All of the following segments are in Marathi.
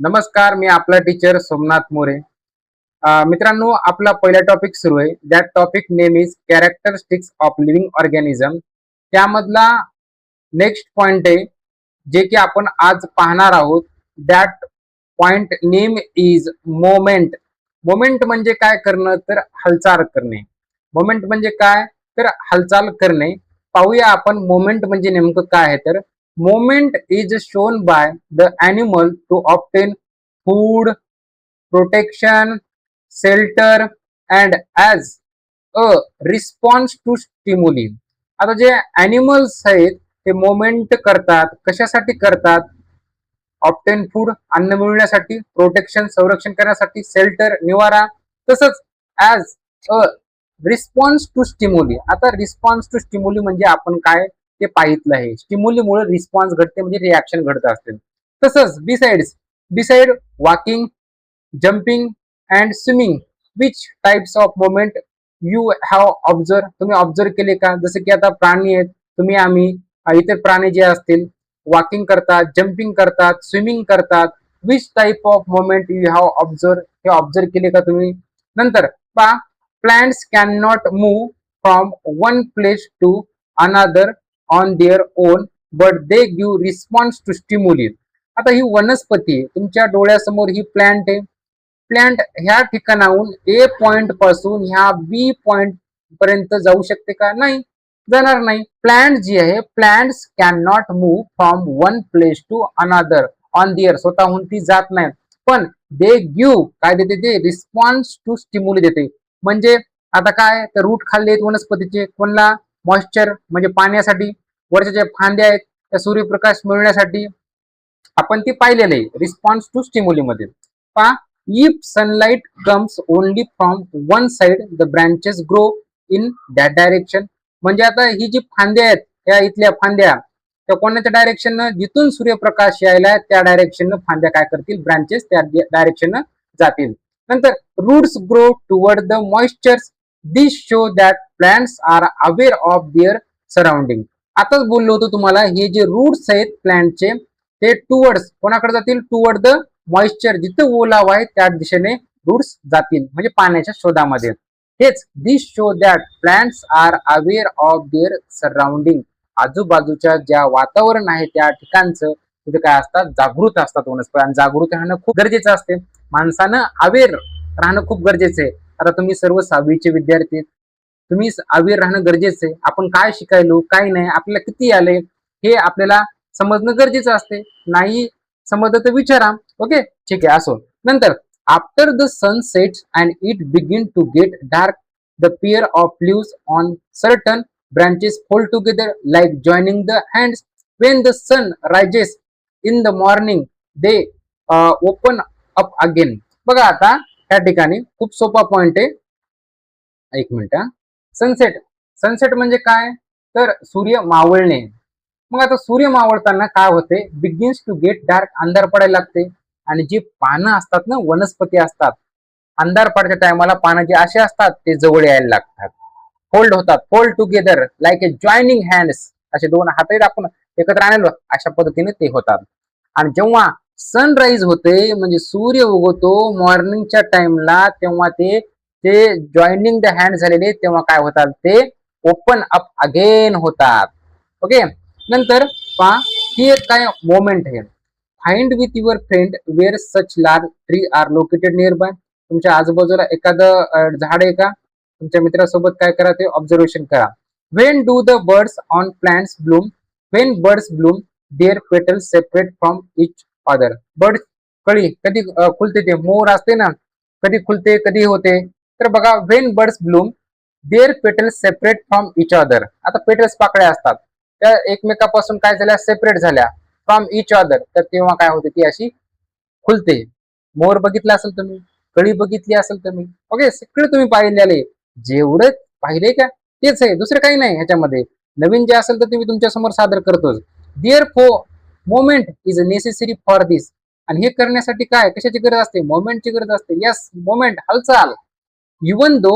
नमस्कार, मी आपला टीचर सोमनाथ मोरे. मित्रांनो, आपला पहिला टॉपिक सुरू आहे. That topic name is characteristics of living organism. त्यामधला नेक्स्ट पॉइंट आहे, जे की आपण आज पाहणार आहोत. That point name is moment. Moment म्हणजे काय करणं, तर हालचाल करणे. मोमेंट म्हणजे काय, तर हालचाल करणे. पाहूया आपण मोमेंट म्हणजे नेमकं काय आहे. तर movement is shown by the animal to obtain food, protection, shelter and as a response to stimuli. आता जे ॲनिमल्स आहेत ते मोमेंट करतात, कशासाठी करतात? ऑप्टेन फूड, अन्न मिळवण्यासाठी, प्रोटेक्शन, संरक्षण करण्यासाठी, शेल्टर, निवारा, तसंच as a response to stimuli. आता रिस्पॉन्स टू स्टिम्युली म्हणजे आपण काय ते पाहितलं आहे. स्टिम्युलीमुळे रिस्पॉन्स घडते म्हणजे रिॲक्शन घडत असते. तसंच beside walking, jumping and swimming, which types of moment you have observe. तुम्ही ऑब्झर्व केले का? जसं की आता प्राणी आहेत, तुम्ही आम्ही इतर प्राणी जे असतील वॉकिंग करतात, जम्पिंग करतात, स्विमिंग करतात. Which type of moment you have observe, हे ऑब्झर्व केले का तुम्ही? नंतर पहा, plants can not move from one place to another on their own but they give response to stimuli. आता ही वनस्पती आहे, तुमच्या डोळ्यासमोर ही प्लांट आहे. प्लांट ह्या ठिकाणाहून ए पॉइंट पासून ह्या बी पॉइंट पर्यंत जाऊ शकते का? नाही, जाणार नाही. प्लांट जी आहे, plants can not move from one place to another on their, स्वतःहून ती जात नाही. पण दे गिव्ह काय देते, ते रिस्पॉन्स टू स्टिम्युली देते. म्हणजे आता काय, तर रूट खाल्ले आहेत वनस्पतीचे, कोणला? मॉइश्चर म्हणजे पाण्यासाठी. वरच्या ज्या फांद्या आहेत त्या सूर्यप्रकाश मिळवण्यासाठी. आपण ती पाहिलेलं आहे रिस्पॉन्स टू स्टिम्युली मध्ये. पहा, if sunlight comes only from one side the branches grow in that direction. म्हणजे आता ही जी फांद्या आहेत, या इथल्या फांद्या, त्या कोणाच्या डायरेक्शननं? जिथून सूर्यप्रकाश यायला त्या डायरेक्शननं फांद्या काय करतील, ब्रांचेस त्या डायरेक्शननं जातील. नंतर roots grow toward the moistures. This show that plants are aware of their surrounding. आताच बोललो होतो तुम्हाला, हे जे रूट्स आहेत प्लांटचे ते टुवर्ड्स कोणाकडे जातील? Toward the moisture. जिथं ओलावा आहे त्या दिशेने रूट्स जातील, म्हणजे पाण्याच्या शोधामध्ये. हेच this show that plants are aware of their surrounding. आजूबाजूच्या ज्या वातावरण आहे त्या ठिकाणचं तिथे काय असतात, जागृत असतात वनस्पती. आणि जागृत राहणं खूप गरजेचं असते. माणसानं अवेअर राहणं खूप गरजेचं आहे. आता तुम्ही सर्व 6वीचे विद्यार्थी, तुम्ही अवेअर राहणं गरजेचं आहे. आपण काय शिकायलो, काय नाही, आपल्याला किती आले, हे आपल्याला समजणं गरजेचं असते. नाही समजलं तर विचारा. ओके, ठीक आहे, असो. नंतर after the sun sets and it begin to get dark, the pair of leaves on certain branches fold together like joining the hands. When the sun rises in the morning they open up again. बघा आता या ठिकाणी खूप सोपा पॉइंट आहे. एक मिनिट. सनसेट. सनसेट म्हणजे काय, तर सूर्य मावळणे. मग आता सूर्य मावळताना काय होते, बिगिन्स टू गेट डार्क, अंधार पडायला लागते. आणि जी पानं असतात ना, वनस्पती असतात, अंधार पडच्या टायमाला पानं जे असे असतात ते जवळ यायला लागतात, फोल्ड होतात, फोल्ड टुगेदर लाईक ए जॉईनिंग हँड्स. असे दोन हात आपण एकत्र आणलो अशा पद्धतीने ते होतात. आणि जेव्हा सनराईज होते म्हणजे सूर्य उगवतो मॉर्निंगच्या टाइमला, तेव्हा ते ते जॉईनिंग द हँड झालेले तेव्हा काय होतात, ते ओपन अप अगेन होतात. ओके. नंतर पहा, ही एक काय मोमेंट आहे. Find with your friend where such large tree are located nearby. तुमच्या आजूबाजूला एखादं झाड आहे का? तुमच्या मित्रासोबत काय करा, ते ऑब्झर्वेशन करा. When do the birds on plants bloom. When birds bloom their petals separate from each other. Bird कळी कधी खुलते, ते मोर असते ना, कधी खुलते कधी होते. तर बघा, when birds bloom their petals separate from each other. आता पेटल्स पाकळ्या असतात, त्या एकमेकापासून काय झाल्या, सेपरेट झाल्या फ्रॉम इच अदर. तर तेव्हा काय होते, ती अशी खुलते. मोर बघितला असेल तुम्ही, कळी बघितली असेल तुम्ही. ओके, सगळे तुम्ही पाहिलेले, जेवढे पाहिले का तेच आहे, दुसरं काही नाही ह्याच्यामध्ये. नवीन जे असेल तर तुम्ही तुमच्या समोर सादर करतोच. देअर फो मोमेंट इज नेसेसरी फॉर दिस. आणि हे करण्यासाठी काय, कशाची गरज असते, मोमेंटची गरज असते. यस, मोमेंट, हालचाल. Even though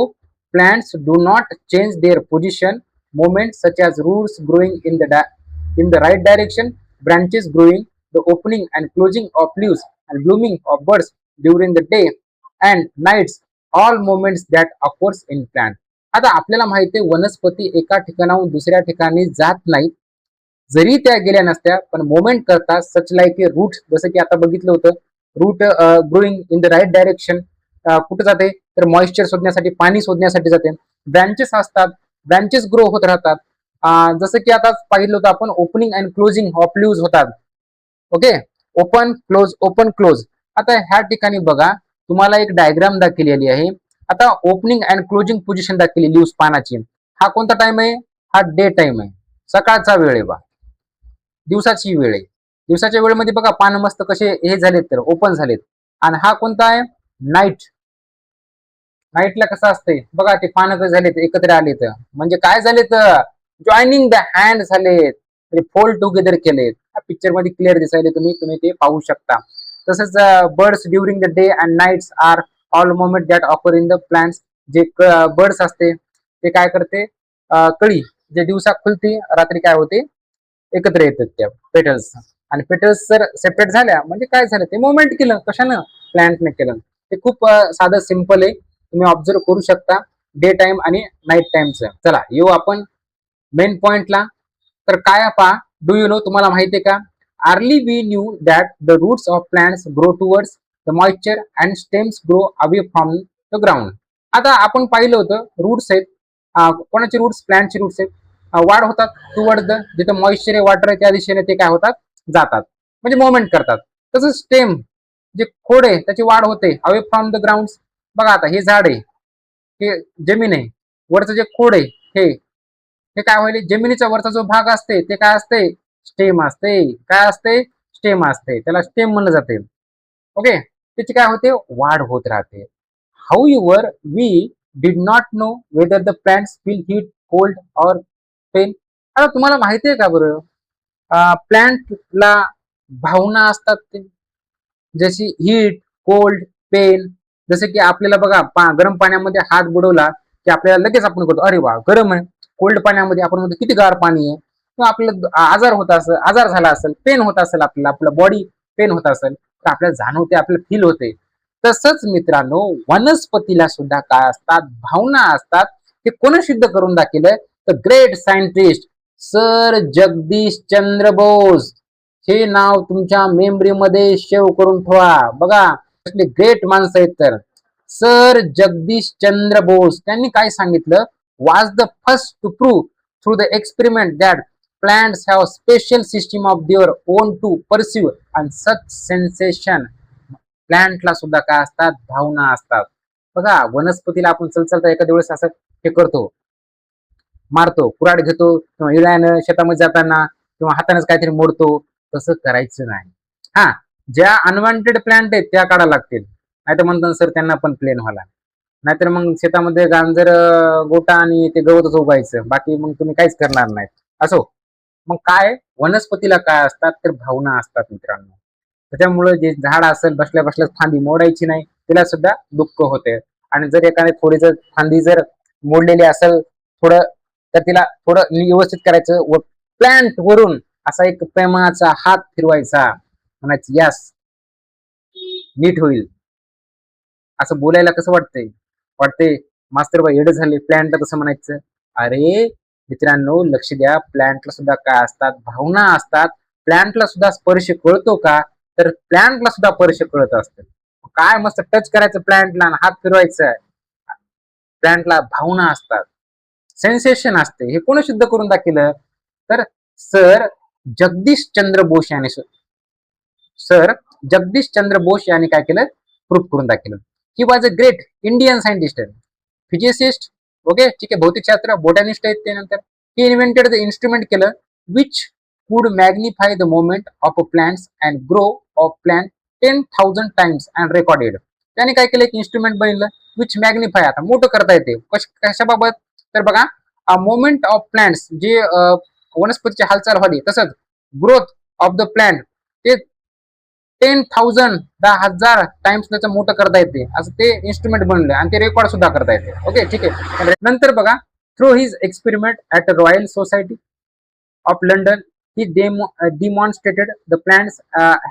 plants do not change their position, movements such as roots growing in the right direction, branches growing, the opening and closing of leaves and blooming of birds during the day and nights, all moments that occurs in plant. आता आपल्याला माहिती आहे वनस्पती एका ठिकाणाहून दुसऱ्या ठिकाणी जात नाहीत, जरी त्या गेल्या नसत्या पण मोमेंट करतात, सच लाईक ए रूट. जसं की आता बघितलं होतं, root growing in the right direction. कुठे जाते तर मॉइश्चर शोधण्यासाठी, पाणी शोधण्यासाठी जाते. ब्रँचेस असतात, ब्रँचेस ग्रो होत राहतात. जसं की आता पाहिलं होतं आपण, opening and closing of leaves होतात. Okay, open close open close. आता ह्या ठिकाणी बघा, तुम्हाला एक डायग्राम दाखवलेली आहे. आता ओपनिंग अँड क्लोजिंग पोझिशन दाखवली लीव्स पानाची. हा कोणता टाइम आहे? हा डे टाइम आहे, सकाळचा वेळ आहे बा, दिवसाची वेळ आहे. दिवसाच्या वेळेमध्ये बघा पान मस्त कसे हे झालेत तर ओपन झालेत. आणि हा कोणता आहे? नाईट. नाईटला कसं असते बघा, ते पानं कसे झालेत, एकत्र आलेत, म्हणजे काय झालेत? जॉईनिंग द हँड झालेत, म्हणजे फोल्ड टुगेदर केलेत. पिक्चर मध्ये क्लिअर दिसायले, तुम्ही तुम्ही ते पाहू शकता. तसंच birds during the day and nights are all moment that occur in the plants. जे बर्ड्स असते ते काय करते, कळी जे दिवसा खुलते रात्री काय होते, एकत्र येतात त्या पेटल्स. आणि पेटल्स जर सेपरेट झाल्या म्हणजे काय झालं, ते मोमेंट केलं. कशानं? प्लांटने केलं. ते खूप साधं सिंपल आहे, तुम्ही ऑब्झर्व करू शकता डे टाइम आणि नाईट टाइमचं. चला येऊ आपण मेन पॉइंटला. तर काय पहा, डू यू नो, तुम्हाला माहिती आहे का? Early we knew that the roots of plants grow towards the moisture and stems grow away from the ground. आता आपण पाहिलं होतं रूट्स आहेत, कोणाचे रूट्स? प्लांटचे रूट्स आहेत. वाढ होतात टुवर्ड द, जिथे मॉइश्चर आहे, वॉटर आहे, त्या दिशेने ते काय होतात? जातात, म्हणजे मूवमेंट करतात. तसंच स्टेम, जे खोड आहे, त्याची वाढ होते अवे फ्रॉम द ग्राउंड. बघा आता हे झाड आहे, हे जमीन आहे, वरचं जे खोड आहे हे हे काय होईल? जमिनीचा वरचा जो भाग असते ते काय असते? स्टेम असते. काय असते? स्टेम असते. त्याला स्टेम म्हणलं जाते. ओके, त्याची काय होते? वाढ होत राहते. However we did not know whether the plants feel heat, cold or pain. आता तुम्हाला माहिती आहे का बरं, प्लांटला भावना असतात ते, जशी हीट, कोल्ड, पेन. जसे की आपल्याला बघा, गरम पाण्यामध्ये हात बुडवला की आपल्याला लगेच आपण करतो अरे वा गरम आहे. कोल्ड पाण्यामध्ये आपण म्हणतो किती गार पाणी आहे. किंवा आपल्याला आजार होत असेल, आजार झाला असेल, पेन होत असेल, आपल्याला आपलं बॉडी पेन होत असेल, तर आपल्याला जाणवते, आपल्याला फील होते. तसंच मित्रांनो, वनस्पतीला सुद्धा काय असतात? भावना असतात. ते कोण सिद्ध करून दाखवलंय? तर great scientist sir Jagdish Chandra Bose. हे नाव तुमच्या मेमरीमध्ये सेव्ह करून ठेवा. बघा कसले ग्रेट माणसं आहेत तर. सर जगदीश चंद्र बोस त्यांनी काय सांगितलं? was the first to prove through the experiment that plants have a special system of their own to perceive and such sensation. प्लांटला सुद्धा काय असतात? भावना असतात. बघा वनस्पतीला आपण चलचलता एखाद्या वेळेस असं हे करतो, मारतो, कुऱ्हाड घेतो, किंवा इळ्यानं शेतामध्ये जाताना, किंवा हातानेच काहीतरी मोडतो. तसं करायचं नाही. हा, ज्या अनवॉन्टेड प्लांट आहेत त्या काढा लागतील, नाही तर म्हणतात सर त्यांना पण प्लेन व्हायला. नाहीतर मग शेतामध्ये गांजर, गोटा आणि ते गवतच उगायचं, बाकी मग तुम्ही काहीच करणार नाही. असो, मग काय वनस्पतीला काय असतात? तर भावना असतात मित्रांनो. त्याच्यामुळे जे झाड असेल, बसल्या बसल्या फांदी मोडायची नाही, तिला सुद्धा दुःख होते. आणि जर एखादी थोडी जर फांदी जर मोडलेली असेल थोडं, तर तिला थोडं व्यवस्थित करायचं व प्लांट वरून असा एक प्रेमाचा हात फिरवायचा, म्हणायचं यस नीट होईल. असं बोलायला कसं वाटतंय? वाटते मास्तर बाई एड झाले, प्लांटला तसं म्हणायचं. अरे मित्रांनो लक्ष द्या, प्लांटला सुद्धा काय असतात? भावना असतात. प्लांटला सुद्धा स्पर्श कळतो का? तर प्लांटला सुद्धा स्पर्श कळत असतं. काय मस्त टच करायचं प्लांटला, हात फिरवायचा. प्लांटला भावना असतात, सेन्सेशन असते. हे कोण सिद्ध करून दाखवलं? तर सर जगदीश चंद्र बोस यांनी, सर जगदीश चंद्र बोस यांनी काय केलं? प्रूफ करून दाखवलं. He was a great Indian scientist, physicist. Okay, ठीक आहे, भौतिकशास्त्र, बोटॅनिस्ट आहेत ते. नंतर ही इन्व्हेंटेड द इन्स्ट्रुमेंट केलं which could magnify the movement of a plants and grow of plant 10,000 times and recorded. त्याने काय केलं? एक इन्स्ट्रुमेंट बनवलं विच मॅग्निफाय, आता मोठं करता येते. कशाबाबत? तर बघा, मोमेंट ऑफ प्लांट्स, जे वनस्पतीची हालचाल व्हावी, तसंच ग्रोथ ऑफ द प्लांट ते 10,000 10,000 टाइम्स त्याचं मोठं करता येते, असं ते इन्स्ट्रुमेंट बनलं. आणि ते रेकॉर्ड सुद्धा करता येते. ओके, ठीक आहे. नंतर बघा, through his experiment at royal society of London he demonstrated the plants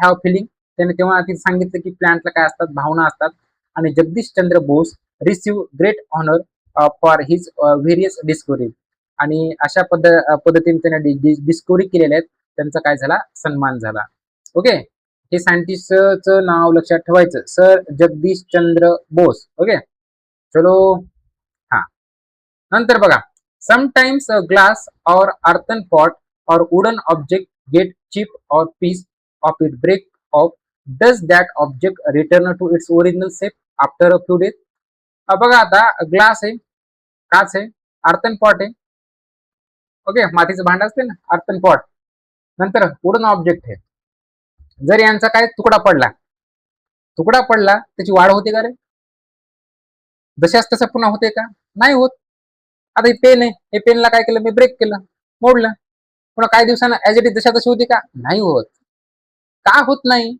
have feeling. त्याने तेव्हा तिथे सांगितलं की प्लांटला काय असतात, भावना असतात. आणि Jagdish Chandra Bose receive great honour for his various discovery. आणि अशा पद्धतीने त्याने डिस्कवरी केलेल्या आहेत, त्यांचा काय झाला, सन्मान झाला. ओके, हे सायंटिस्टचं नाव लक्षात ठेवायचं, सर जगदीश चंद्र बोस. ओके, चलो. हा, नंतर बघा, sometimes a glass or earthen pot or wooden object get chip or piece of it break off, does that object return to its original shape after a few days. बघा आता, ग्लास आहे, काच आहे, अर्थन पॉट आहे. ओके, मातीचं भांड असते ना, अर्थन पॉट. नंतर वुडन ऑब्जेक्ट आहे. जर यांचा काय तुकडा पडला त्याची वाढ होते का रे? जशाच तसं पुन्हा होते का? नाही होत. आता हे पेन आहे, हे पेनला काय केलं मी, ब्रेक केलं, मोडलं, पुन्हा काही दिवसांना ऍज इट इज जशा तशी होती का? नाही होत. का होत नाही?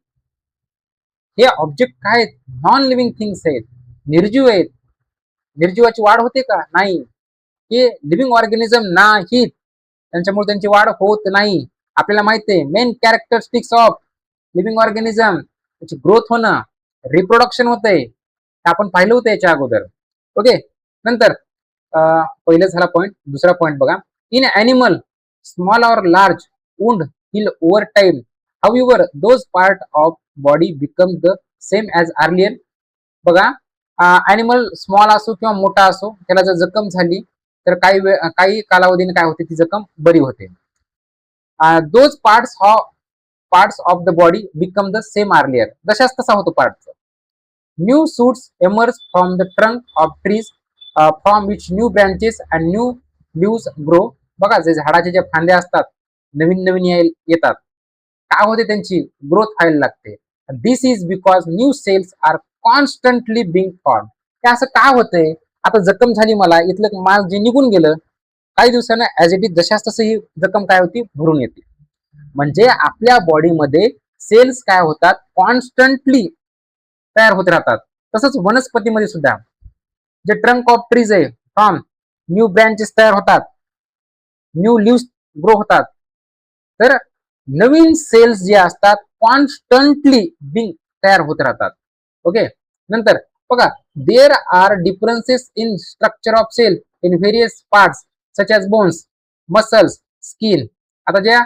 हे ऑब्जेक्ट काय आहेत? नॉन लिव्हिंग थिंग्स आहेत, निर्जीव आहेत. निर्जीवाची वाढ होते का? नाही. हे लिव्हिंग ऑर्गॅनिझम नाहीत, त्यांच्यामुळे त्यांची वाढ होत नाही. आपल्याला माहिती आहे main characteristics of living organism, त्याची ग्रोथ होणं, रिप्रोडक्शन होतंय, आपण पाहिलं होतं याच्या अगोदर. ओके, नंतर पहिलं झाला पॉईंट. दुसरा पॉईंट बघा, in animal small or large wound heal over time, however those part of body become the same as earlier. बघा, ॲनिमल स्मॉल असो किंवा मोठा असो, त्याला जर जखम झाली तर काही कालावधीने काय होते, ती जखम बरी होते. Those parts of the body become the same earlier, जशाच तसा होतो part. New shoots emerge from the trunk of trees from which new branches and new leaves grow. बघा, जे झाडाचे जे फांद्या असतात नवीन नवीन येतात, काय होते, त्यांची ग्रोथ व्हायला लागते. This is because new cells are constantly being form. हे असं का होतंय? आता जखम झाली, मला इथलं मास जे निघून गेलं, काही दिवसांना ऍज इट इज जशाच तसं ही जखम काय होती, भरून येते. म्हणजे आपल्या बॉडीमध्ये सेल्स काय होतात, कॉन्स्टंटली तयार होत राहतात. तसंच वनस्पतीमध्ये सुद्धा जे ट्रंक ऑफ ट्रीज आहे, फ्रॉम न्यू ब्रँचेस तयार होतात, न्यू लिव्स ग्रो होतात. तर नवीन सेल्स जे असतात कॉन्स्टंटली बिंग तयार होत राहतात. ओके, नंतर बघा, there are differences in structure of cell in various parts such as bones, muscles, skin. आता ज्या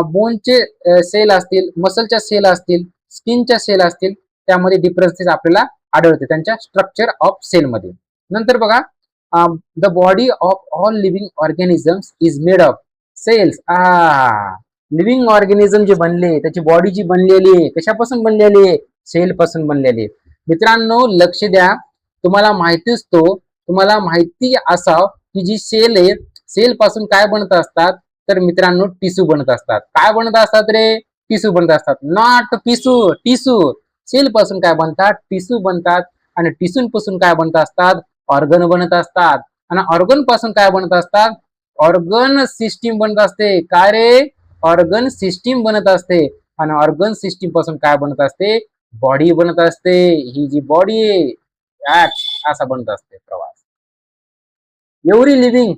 बोनचे सेल असतील, मसलच्या सेल असतील, स्किनच्या सेल असतील, त्यामध्ये डिफरन्सेस आपल्याला आढळते त्यांच्या स्ट्रक्चर ऑफ सेलमध्ये. नंतर बघा, the body of all living organisms is made of cells. Living organism जे बनले, त्याची बॉडी जी बनलेली आहे, कशापासून बनलेली आहे? सेल पासून बनलेली आहे. मित्रांनो लक्ष द्या, तुम्हाला माहिती असावं की जी सेल आहे, सेल पासून काय बनत असतात, तर मित्रांनो टिश्यू बनत असतात. काय बनत असतात रे? टिश्यू बनत असतात, नॉट पिसू, टिश्यू. सेल पासून काय बनतात? टिश्यू बनतात. आणि टिश्यू पासून काय बनत असतात? ऑर्गन बनत असतात. आणि ऑर्गन पासून काय बनत असतात? ऑर्गन सिस्टीम बनत असते. काय रे? ऑर्गन सिस्टीम बनत असते. आणि ऑर्गन सिस्टीम पासून काय बनत असते? बॉडी बनत असते. ही जी बॉडी आहे असा बनत असते प्रवास. एव्हरी लिव्हिंग,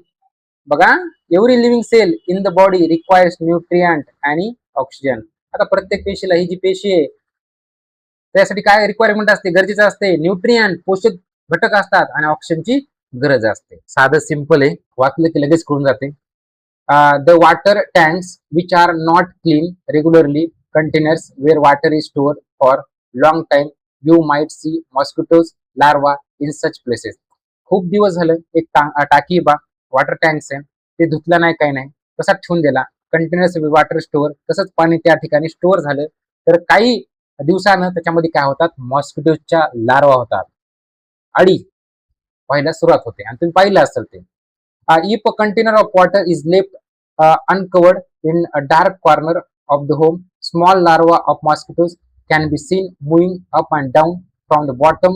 बघा, every living cell in the body requires nutrient आणि ऑक्सिजन. आता प्रत्येक पेशीला, ही जी पेशी आहे त्यासाठी काय रिक्वायरमेंट असते, गरजेचं असते? न्यूट्रिएंट, पोषक घटक असतात, आणि ऑक्सिजनची गरज असते. साधं सिंपल आहे, वाचलं की लगेच कळून जाते. The water tanks which are not clean regularly, containers where water is stored for long time, you might see mosquitoes larva in such places. खूप दिवस झालं एक टाकी बा, वॉटर टँक्स आहे, ते धुतलं नाही, काही नाही, तसाच ठेवून दिला. कंटेनर्स वॉटर स्टोअर, तसंच पाणी त्या ठिकाणी स्टोअर झालं, तर काही दिवसानं त्याच्यामध्ये काय होतात, मॉस्किटोजच्या लार्वा होतात, अळी व्हायला सुरुवात होते. आणि तुम्ही पाहिलं असेल ते. If a container of water is left uncovered in a dark corner of the home, small larvae of mosquitoes can be seen moving up and down from the bottom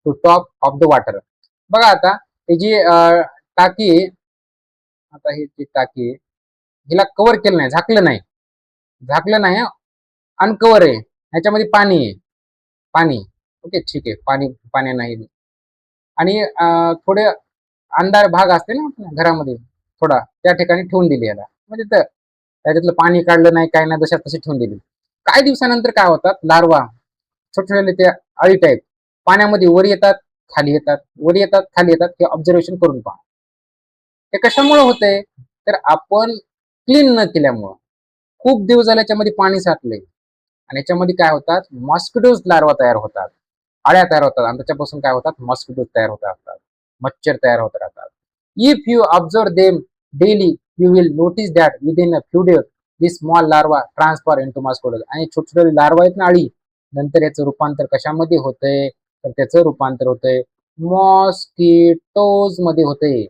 to top of the water. बघा, आता ही जी टाकी आहे, आता ही जी टाकी आहे, हिला कव्हर केलं नाही, झाकलं नाही, अनकव्हर आहे, ह्याच्यामध्ये पाणी आहे, पाणी. ओके, ठीक आहे, पाणी नाही. आणि थोडे अंधार भाग असते ना आपल्या घरामध्ये, थोडा त्या ठिकाणी ठेवून दिली याला, म्हणजे त्याच्यातलं पाणी काढलं नाही, काय नाही, जशा तशी ठेवून दिली. काही दिवसानंतर काय होतात, लार्वा छोटे छोटे ते अळी टाईप पाण्यामध्ये वर येतात, खाली येतात, वर येतात, खाली येतात. हे ऑब्झर्वेशन करून पहा. हे कशामुळे होतंय, तर आपण क्लीन न केल्यामुळं. खूप दिवस झाले याच्यामध्ये पाणी साठले आणि याच्यामध्ये काय होतात, मॉस्किटोज लार्वा तयार होतात, अळ्या तयार होतात आणि त्याच्यापासून काय होतात, मॉस्किटोज तयार होत राहतात, मच्छर तयार होत राहतात. If you observe them daily you will notice that within a few days this small larva transfer into mosquitoes. आणि छोटे छोटे लार्वा आहेत ना अळी, नंतर याचं रूपांतर कशामध्ये होतंय, तर त्याचं रूपांतर होतंय मॉस्किटोज मध्ये होते.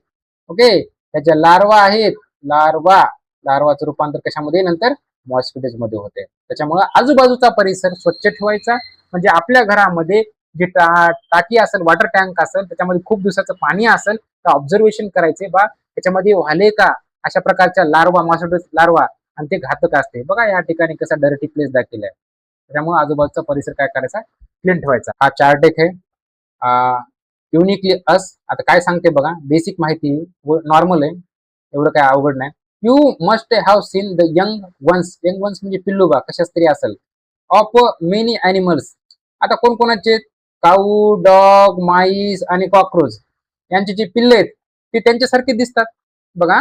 ओके, त्याच्या लार्वा आहेत, लार्वा लार्वाचं रूपांतर कशामध्ये नंतर मॉस्किटोज मध्ये होते. त्याच्यामुळे आजूबाजूचा परिसर स्वच्छ ठेवायचा. म्हणजे आपल्या घरामध्ये जे टाकी असेल, वॉटर टँक असेल, त्याच्यामध्ये खूप दिवसाचं पाणी असेल तर ऑब्झर्वेशन करायचे बा त्याच्यामध्ये वाले का अशा प्रकारच्या लार्वा, मॉस्किटोज लार्वा, आणि ते घातक असते. बघा या ठिकाणी कसा डर्टी प्लेस दाखवलाय. त्याच्यामुळे आजूबाजूचा परिसर काय करायचा, क्लीन ठेवायचा. हा चार्ट एक आहे युनिकली अस. आता काय सांगते बघा, बेसिक माहिती नॉर्मल आहे, एवढं काय अवघड नाही. You must have seen the young ones. Young ones म्हणजे पिल्लू बा कशाच तरी असेल, ऑफ मेनी अॅनिमल्स. आता कोणकोणाचे, काऊ, डॉग, माईस आणि कॉक्रोच यांचे जे पिल्ले आहेत ते त्यांच्यासारखे दिसतात. बघा,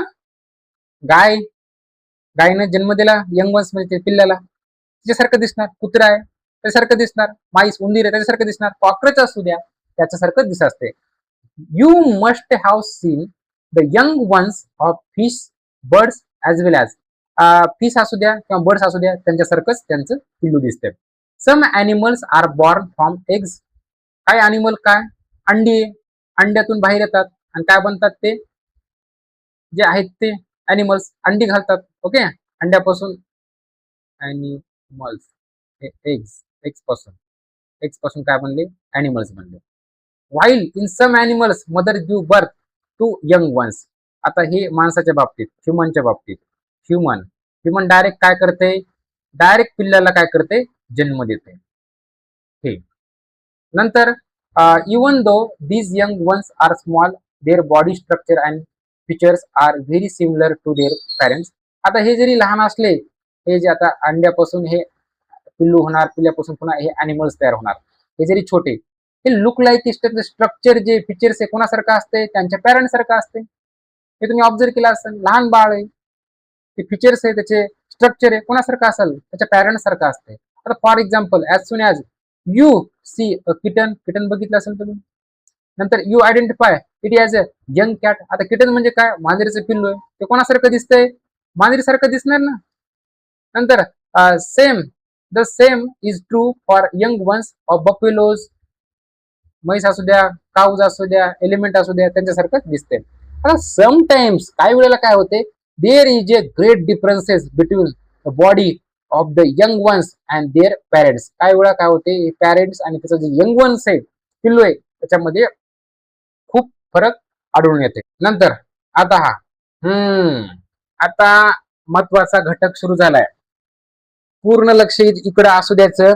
गाय, गायीनं जन्म दिला यंग वन्स म्हणजे पिल्ल्याला, त्याच्यासारखं दिसणार. कुत्रा आहे त्याच्यासारखं दिसणार, माईस उंदीर आहे त्याच्यासारखं दिसणार, कॉक्रोच असू द्या त्याच्यासारखं दिसत असते. You must have seen the young ones of fish, birds as well as. Fish असू द्या किंवा बर्ड्स असू द्या त्यांच्यासारखंच त्यांचं पिल्लू दिसते. Some animals are born from eggs. काय ॲनिमल काय, अंडी, अंड्यातून बाहेर येतात आणि काय बनतात, ते जे आहेत ते ॲनिमल्स अंडी घालतात. ओके, अंड्यापासून ॲनिमल्स, एग्स, एग्स पासून काय बनले, ॲनिमल्स बनले. While in some animals mother give birth to young ones. आता हे माणसाच्या बाबतीत, ह्युमनच्या बाबतीत, ह्युमन ह्युमन डायरेक्ट काय करते, डायरेक्ट पिल्ल्याला काय करते, जन्म देते. ठीक. नंतर even though these young ones are small their body structure and features are very similar to their parents. आता हे जरी लहान असले, हे जे आता अंड्यापासून हे पिल्लू होणार, पिल्ल्यापासून पुन्हा हे अॅनिमल्स तयार होणार, हे जरी छोटे, हे लुक लाईक स्ट्रक्चर जे फीचर्स आहे कोणासारखं असते, त्यांच्या पॅरेंट सारखं असते. हे तुम्ही ऑब्झर्व केलं असेल, लहान बाळ आहे, ते फीचर्स आहे त्याचे स्ट्रक्चर आहे कोणासारखं असेल, त्याच्या पॅरेंट सारखं असते. आता for example, as soon as you see a kitten, kitten बघितलं असेल तुम्ही, नंतर you identify it as a young cat. आता किटन म्हणजे काय, मांजरीचं पिल्लू आहे, ते कोणासारखं दिसतंय, मांजरीसारखं दिसणार ना. नंतर same the same is true for young ones of buffaloes. म्हैस असू द्या, काऊज असू द्या, एलिमेंट असू द्या, त्यांच्यासारखंच दिसते. आता समटाइम्स काही वेळेला काय होते, there is a great differences between the body of the young ones and their parents. काही वेळा काय होते, पॅरेंट्स आणि त्याचं जे यंग वन्स आहे, पिल्लू आहे, त्याच्यामध्ये खूप फरक आढळून येते. नंतर आता हा आता महत्वाचा घटक सुरू झालाय. पूर्ण लक्ष इकडे असू द्यायचं.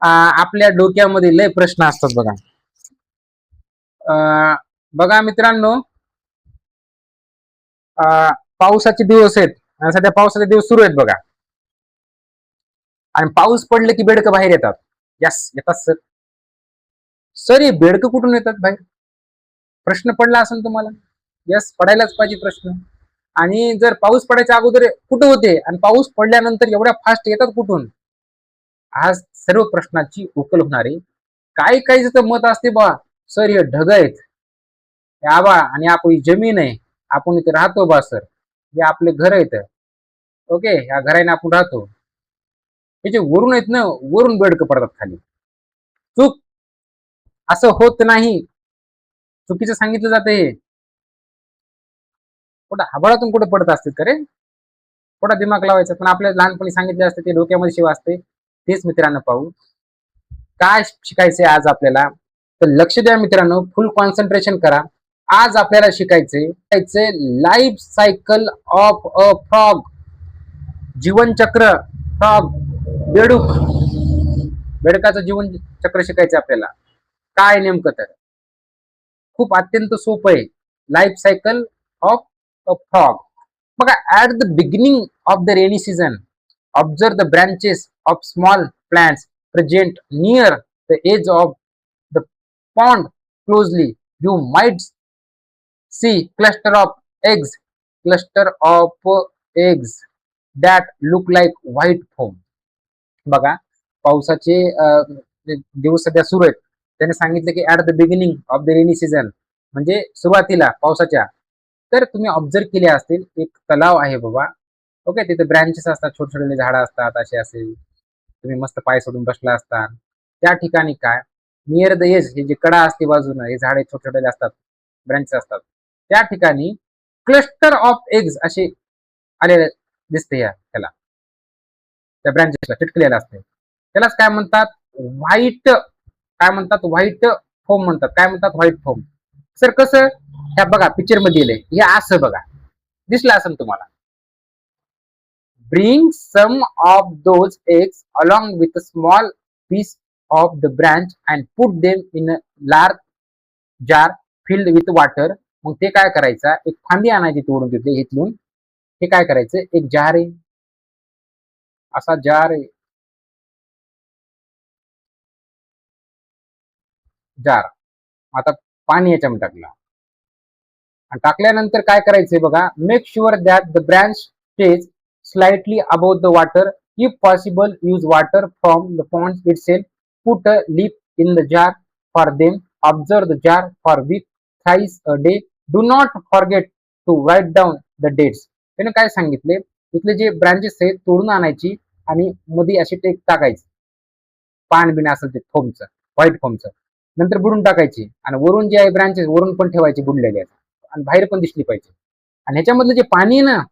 आपल्या डोक्यामध्ये लय प्रश्न असतात बघा. बघा मित्रांनो, पावसाचे दिवस आहेत आणि सध्या पावसाचे दिवस सुरू आहेत बघा. आणि पाऊस पडले की बेडकं बाहेर येतात. यस, येतात सर. सर हे बेडकं कुठून येतात बाहेर, प्रश्न पडला असेल तुम्हाला. यस, पडायलाच पाहिजे प्रश्न. आणि जर पाऊस पडायच्या अगोदर कुठे होते आणि पाऊस पडल्यानंतर एवढ्या फास्ट येतात कुठून, आज सर्व प्रश्नाची उकल होणार आहे. काही काही तर मत असते बा, सर हे ढग आहेत, हे आबा आणि आपली जमीन आहे, आपण इथे राहतो बा सर, हे आपले घर आहेत. ओके, ह्या घराने आपण राहतो, हे जे वरून आहेत ना, वरून बेडकं पडतात खाली. चूक, असं होत नाही, चुकीचं सांगितलं जाते. हे कुठं आभाळातून कुठे पडत असते का रे, थोडा दिमाग लावायचा. पण आपल्या लहानपणी सांगितले असते ते डोक्यामध्ये शिव असते. तेच मित्रांनो पाहू काय शिकायचंय आज आपल्याला. तर लक्ष द्या मित्रांनो, फुल कॉन्सन्ट्रेशन करा. आज आपल्याला शिकायचंय life cycle of a frog. जीवनचक्र, फ्रॉग, बेडूक, बेडकाचं जीवन चक्र शिकायचं आपल्याला. काय नेमकं, तर खूप अत्यंत सोपं आहे. Life cycle of a frog. बघा, at the beginning of the rainy season Observe the branches of small plants present near the edge of the pond closely. You might see cluster of eggs that look like white foam. बघा, पावसाचे दिवस सध्या सुरू आहेत. त्याने सांगितलं की at the beginning of the rainy season, म्हणजे सुरुवातीला पावसाच्या. तर तुम्ही ऑब्झर्व केले असतील, एक तलाव आहे बाबा. ओके, तिथे ब्रँचेस असतात, छोटे छोटे झाडं असतात, असे असे तुम्ही मस्त पाय सोडून बसला असता. त्या ठिकाणी काय, नियर द एज, हे जे कडा असते बाजूने, हे झाडे छोटे छोटे असतात, ब्रँचेस असतात, त्या ठिकाणी क्लस्टर ऑफ एग्स असे आलेले दिसते त्याला, त्या ब्रँचेसला चिटकलेलं असते. त्यालाच काय म्हणतात, व्हाईट, काय म्हणतात, व्हाईट फोम म्हणतात. काय म्हणतात, व्हाईट फोम. सर कसं, ह्या बघा पिक्चर मध्ये दिलंय, हे असं बघा, दिसलं असेल तुम्हाला. Bring some of those eggs along with a small piece of the branch and put them in a large jar filled with water. मग ते काय करायचं, एक फांदी आणायची तोडून तिथे इथून. हे काय करायचं, एक जार आहे, असा जार आहे, जार. आता पाणी याच्यामध्ये टाकलं आणि टाकल्यानंतर काय करायचंय बघा, make sure that the branch stage slightly above the water. If possible, use water from the pond itself. Put a lip in the jar for them. Observe the jar for week thrice a day. Do not forget to write down the dates. त्याने काय सांगितले, तिथले जे ब्रांचेस आहेत तोडून आणायची आणि मध्ये अशी टेक टाकायची, पान बिन असेल ते फोमचं, व्हाईट फोमचं, नंतर बुडून टाकायची आणि वरून जे आहे ब्रांचेस वरून पण ठेवायचे बुडलेले आणि बाहेर पण दिसली पाहिजे. आणि ह्याच्यामधलं जे पाणी आहे ना,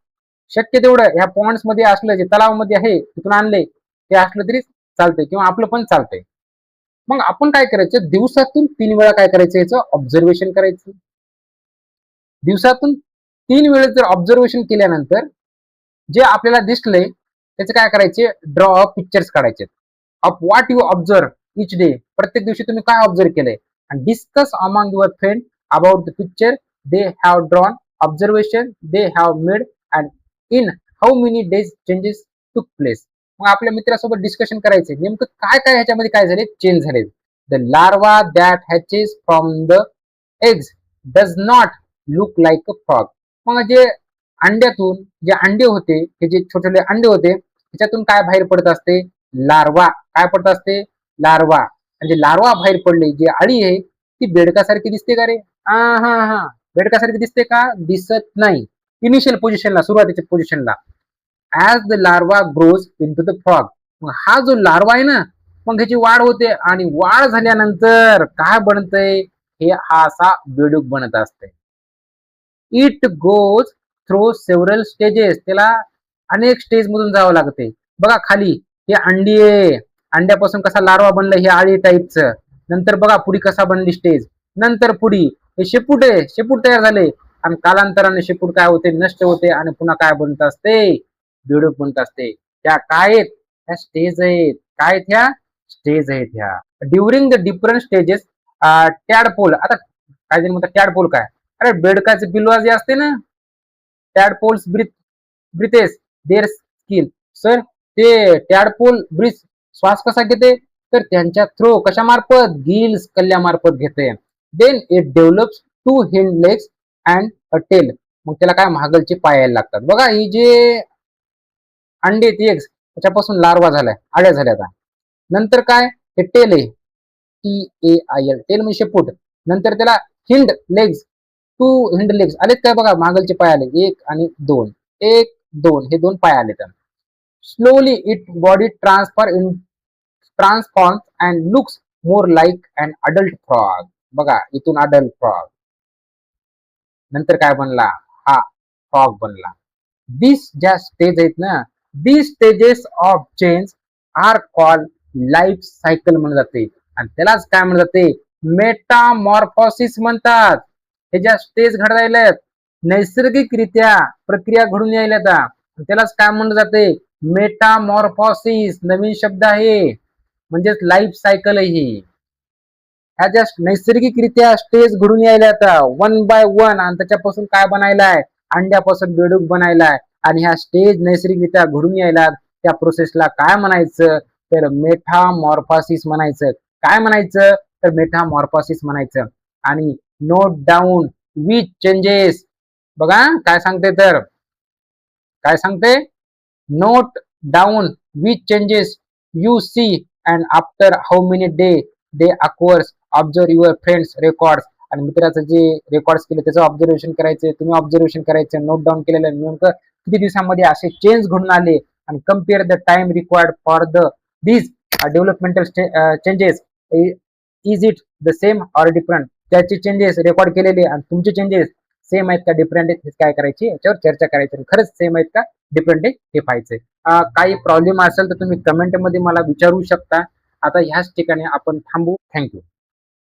शक्य तेवढं ह्या पॉन्ड्स मध्ये असलं, जे तलावामध्ये आहे तिथून आणले ते असलं तरी चालतंय किंवा आपलं पण चालतंय. मग आपण काय करायचं, दिवसातून 3 वेळा काय करायचं, याचं ऑब्झर्वेशन करायचं. दिवसातून 3 वेळेस जर ऑब्झर्वेशन केल्यानंतर जे आपल्याला दिसलंय त्याचे काय करायचे, ड्रॉ पिक्चर्स काढायचे of what you observe each day. प्रत्येक दिवशी तुम्ही काय ऑब्झर्व केलंय, आणि discuss among your friend about the picture they have drawn, observation they have made and in how many days changes टूक प्लेस. मग आपल्या मित्रासोबत डिस्कशन करायचे, नेमकं काय काय ह्याच्यामध्ये काय झाले, चेंज झाले. The larva that hatches from the eggs does not look like a frog. मग जे अंड्यातून जे अंडे होते, हे जे छोटे छोटे अंडे होते, त्याच्यातून काय बाहेर पडत असते, लार्वा. काय पडत असते, लार्वा. म्हणजे लार्वा बाहेर पडले, जी अळी आहे ती बेडकासारखी दिसते का रे, हा बेडकासारखी दिसते का, दिसत नाही. इनिशियल पोझिशनला, सुरुवातीच्या पोझिशनला, as the larva grows into the frog. मग हा जो लार्वा आहे ना, मग ह्याची वाढ होते आणि वाढ झाल्यानंतर काय बनतंय, हे हा असा बेडूक बनत असते. It goes through several stages. त्याला अनेक स्टेज मधून जावं लागते. बघा खाली हे अंडी आहे, अंड्यापासून कसा लार्वा बनला, हे आळी टाईपचं. नंतर बघा पुढी कसा बनली स्टेज, नंतर पुढी हे शेपूट आहे, शेपूट तयार झाले आणि कालांतराने शेपूट काय होते, नष्ट होते आणि पुन्हा काय बनत असते, बेडूक बनत असते. त्या काय आहेत, ह्या स्टेज आहेत. काय ह्या स्टेज आहेत ह्या. During the different stages tadpole. आता काय जण म्हणतात टॅडपोल काय, अरे बेडकाचे पिलवा जे असते ना, टॅडपोल्स ब्रिथेस देअर स्किन. सर ते टॅडपोल ब्रिथ श्वास कसा घेते, तर त्यांच्या थ्रो कशामार्फत, गिल्स कल्ल्यामार्फत घेते. Then it develops 2 hind legs and a tail. मग त्याला काय, महागलचे पाय यायला लागतात. बघा ही जे अंडे एग्स, त्याच्यापासून लार्वा झालाय, आळ्या झाल्या. आता नंतर काय, हे टेल आहे, TAIL, टेल म्हणजे शेपूट. नंतर त्याला हिंड लेग्स, 2 हिंड लेग्स आलेत काय, बघा मागलचे पाय आले, 1 आणि 2, 1 2, हे 2 पाय आले. तर slowly it body transform and looks more like an adult frog. बघा इथून अडल्ट फ्रॉग, नंतर काय बनला, हा फ्रॉग बनला. दिस ज्या स्टेज आहेत ना, this stages of change are called life cycle म्हणलं जाते. आणि त्यालाच काय म्हणलं जाते, मेटामॉर्फोसिस म्हणतात. हे ज्या स्टेज घडायला नैसर्गिकरित्या प्रक्रिया घडून यायला, त्यालाच काय म्हणलं जाते, मेटामॉर्फोसिस. नवीन शब्द आहे, म्हणजेच लाईफ सायकल आहे ही. ह्या ज्या नैसर्गिकरित्या स्टेज घडून यायला आता 1 by 1, आणि त्याच्यापासून काय बनायलाय, अंड्यापासून बेडूक बनायलाय. आणि ह्या स्टेज नैसर्गिकरित्या घडून यायला त्या प्रोसेसला काय म्हणायचं तर मेटामॉर्फोसिस म्हणायचं. काय म्हणायचं तर मेटामॉर्फोसिस म्हणायचं. आणि नोट डाऊन विच चेंजेस, बघा काय सांगते तर काय सांगते, note down which changes you see and after how many they occurs, observe your friends records. आणि मित्राचं जे रेकॉर्ड्स केले त्याचं ऑब्झर्वेशन करायचं, तुम्ही ऑब्झर्वेशन करायचं, नोट डाऊन केलेलं नेमकं किती दिवसांमध्ये असे चेंज घडून आले, आणि compare the time required for these developmental changes, is it the same or different. त्याचे चेंजेस रेकॉर्ड केलेले आणि तुमचे चेंजेस सेम आहेत का डिफरंट आहेत, हे काय करायची याच्यावर चर्चा करायची. खरंच सेम आहेत का डिफरंट आहे हे पाहायचंय. काही प्रॉब्लेम असेल तर तुम्ही कमेंट मध्ये मला विचारू शकता. आता ह्याच ठिकाणी आपण थांबू. थँक्यू.